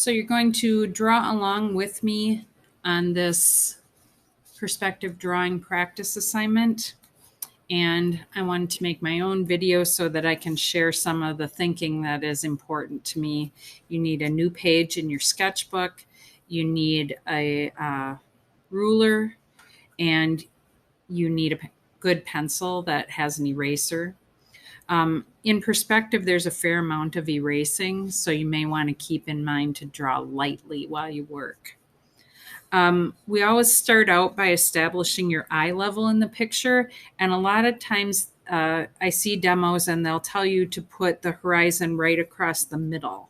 So you're going to draw along with me on this perspective drawing practice assignment. And I wanted to make my own video so that I can share some of the thinking that is important to me. You need a new page in your sketchbook. You need a ruler, and you need a good pencil that has an eraser. In perspective, there's a fair amount of erasing, so you may want to keep in mind to draw lightly while you work. We always start out by establishing your eye level in the picture, and a lot of times I see demos and they'll tell you to put the horizon right across the middle.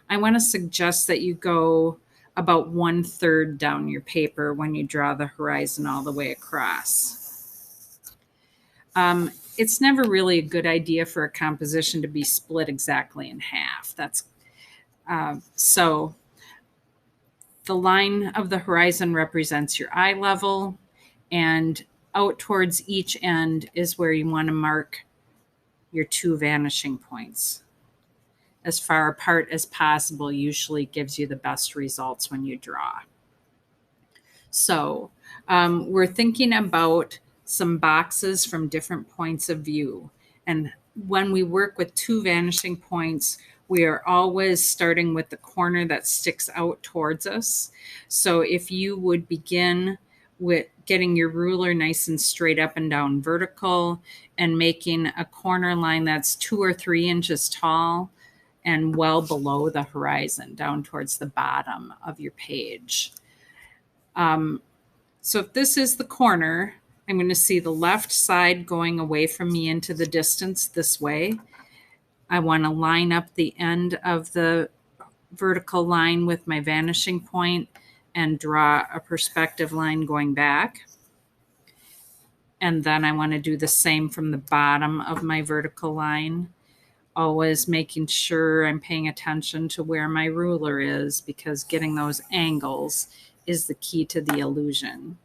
I want to suggest that you go about 1/3 down your paper when you draw the horizon all the way across. It's never really a good idea for a composition to be split exactly in half. So the line of the horizon represents your eye level, and out towards each end is where you want to mark your two vanishing points. As far apart as possible usually gives you the best results when you draw. So we're thinking about some boxes from different points of view. And when we work with two vanishing points, we are always starting with the corner that sticks out towards us. So if you would begin with getting your ruler nice and straight up and down vertical and making a corner line that's 2 or 3 inches tall and well below the horizon down towards the bottom of your page. So if this is the corner, I'm going to see the left side going away from me into the distance this way. I want to line up the end of the vertical line with my vanishing point and draw a perspective line going back. And then I want to do the same from the bottom of my vertical line, always making sure I'm paying attention to where my ruler is, because getting those angles is the key to the illusion.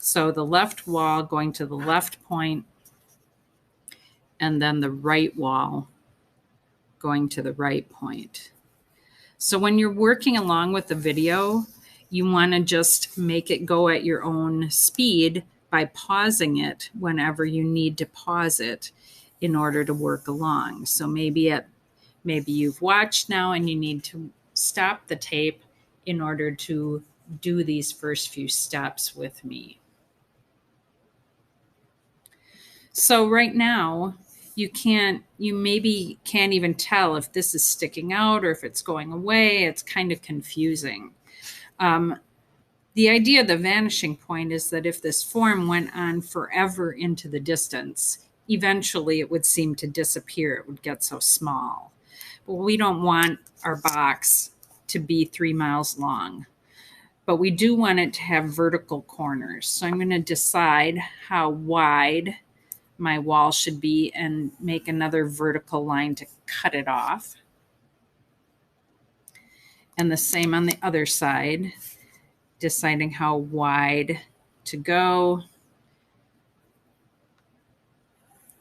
So the left wall going to the left point, and then the right wall going to the right point. So when you're working along with the video, you want to just make it go at your own speed by pausing it whenever you need to pause it in order to work along. So maybe you've watched now and you need to stop the tape in order to do these first few steps with me. So right now, you maybe can't even tell if this is sticking out or if it's going away. It's kind of confusing. The idea of the vanishing point is that if this form went on forever into the distance, eventually it would seem to disappear. It would get so small. But we don't want our box to be 3 miles long. But we do want it to have vertical corners. So I'm going to decide how wide my wall should be and make another vertical line to cut it off. And the same on the other side, deciding how wide to go.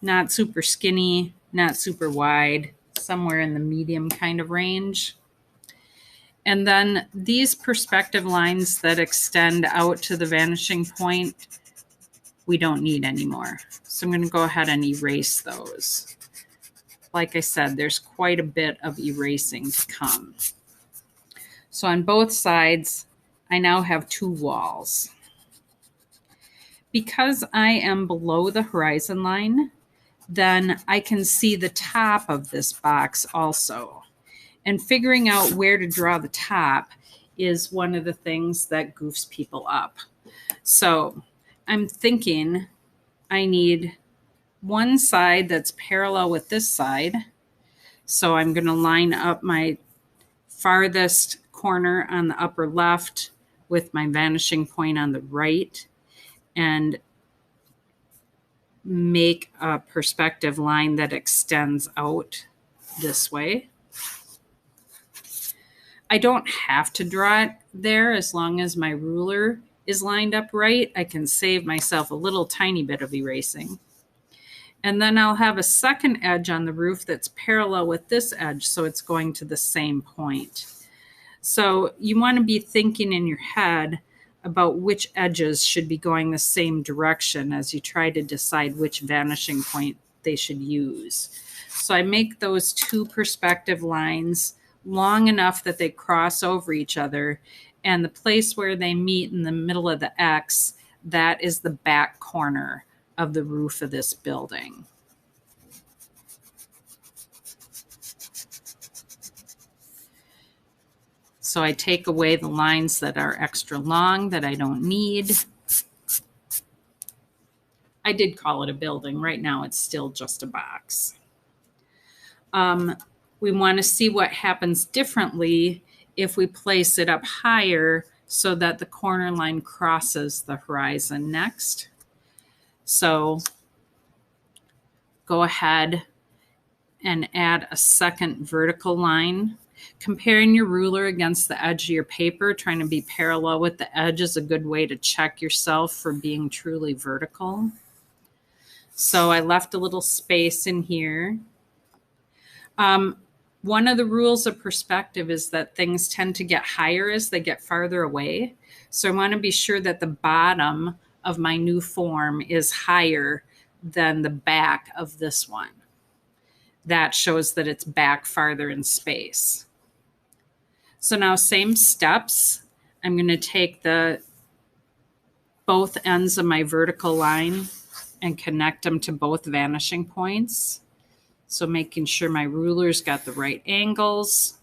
Not super skinny, not super wide, somewhere in the medium kind of range. And then these perspective lines that extend out to the vanishing point, we don't need anymore. So I'm going to go ahead and erase those. Like I said, there's quite a bit of erasing to come. So on both sides, I now have 2 walls. Because I am below the horizon line, then I can see the top of this box also. And figuring out where to draw the top is one of the things that goofs people up. So I'm thinking I need one side that's parallel with this side. So I'm going to line up my farthest corner on the upper left with my vanishing point on the right and make a perspective line that extends out this way. I don't have to draw it there as long as my ruler is lined up right. I can save myself a little tiny bit of erasing. And then I'll have a second edge on the roof that's parallel with this edge, so it's going to the same point. So you want to be thinking in your head about which edges should be going the same direction as you try to decide which vanishing point they should use. So I make those two perspective lines long enough that they cross over each other, and the place where they meet in the middle of the X, that is the back corner of the roof of this building. So I take away the lines that are extra long that I don't need. I did call it a building. Right now it's still just a box. We want to see what happens differently if we place it up higher so that the corner line crosses the horizon next. So go ahead and add a second vertical line. Comparing your ruler against the edge of your paper, trying to be parallel with the edge, is a good way to check yourself for being truly vertical. So I left a little space in here. One of the rules of perspective is that things tend to get higher as they get farther away. So I want to be sure that the bottom of my new form is higher than the back of this one. That shows that it's back farther in space. So now same steps. I'm going to take both ends of my vertical line and connect them to both vanishing points. So making sure my ruler's got the right angles.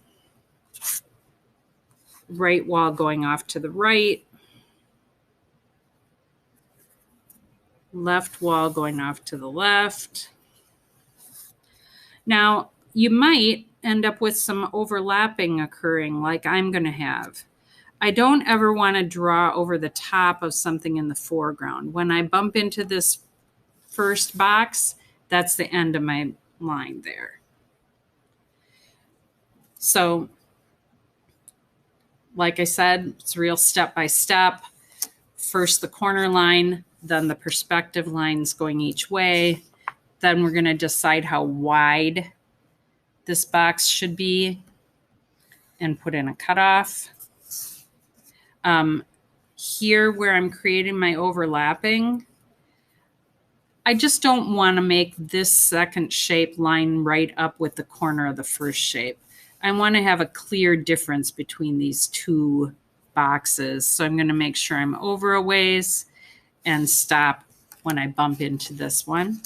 Right wall going off to the right. Left wall going off to the left. Now, you might end up with some overlapping occurring like I'm going to have. I don't ever want to draw over the top of something in the foreground. When I bump into this first box, that's the end of my line there. So, like I said, it's real step by step. First the corner line, then the perspective lines going each way. Then we're going to decide how wide this box should be and put in a cutoff. Here where I'm creating my overlapping, I just don't want to make this second shape line right up with the corner of the first shape. I want to have a clear difference between these two boxes. So I'm going to make sure I'm over a ways and stop when I bump into this one.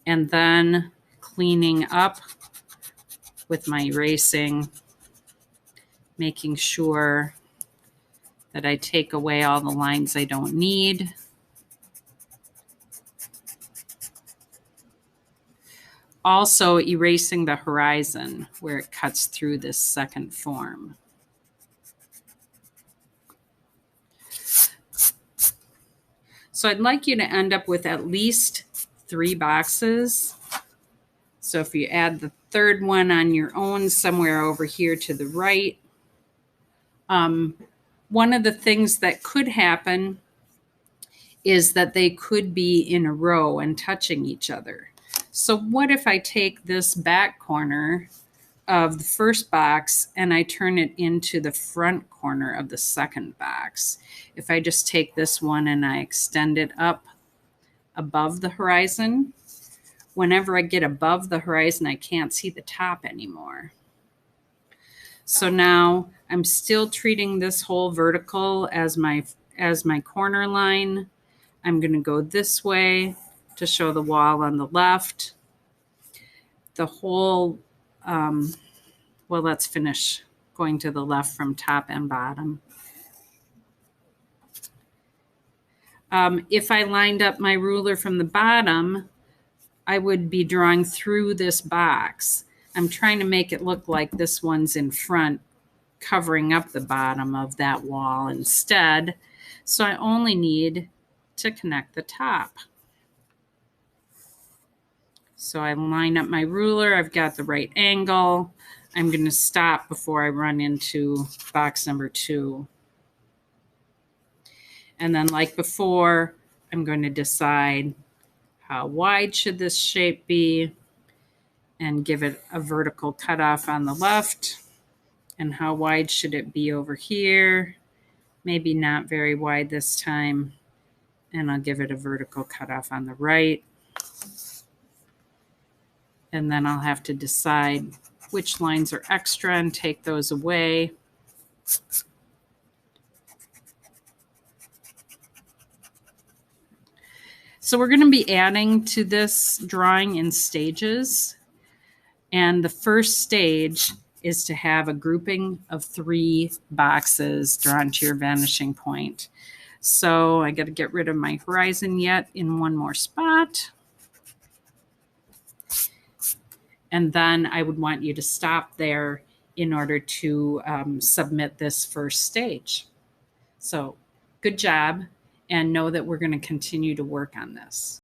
And then cleaning up with my erasing, making sure that I take away all the lines I don't need. Also erasing the horizon where it cuts through this second form. So I'd like you to end up with at least 3 boxes. So if you add the third one on your own somewhere over here to the right, one of the things that could happen is that they could be in a row and touching each other. So what if I take this back corner of the first box and I turn it into the front corner of the second box? If I just take this one and I extend it up above the horizon, whenever I get above the horizon, I can't see the top anymore. So now I'm still treating this whole vertical as my corner line. I'm going to go this way to show the wall on the left. The whole, well, let's finish going to the left from top and bottom. If I lined up my ruler from the bottom, I would be drawing through this box. I'm trying to make it look like this one's in front, covering up the bottom of that wall instead. So I only need to connect the top. So I line up my ruler. I've got the right angle. I'm going to stop before I run into box number 2. And then like before, I'm going to decide how wide should this shape be and give it a vertical cutoff on the left. And how wide should it be over here? Maybe not very wide this time. And I'll give it a vertical cutoff on the right. And then I'll have to decide which lines are extra and take those away. So we're going to be adding to this drawing in stages. And the first stage is to have a grouping of 3 boxes drawn to your vanishing point. So I got to get rid of my horizon yet in one more spot. And then I would want you to stop there in order to submit this first stage. So good job, and know that we're going to continue to work on this.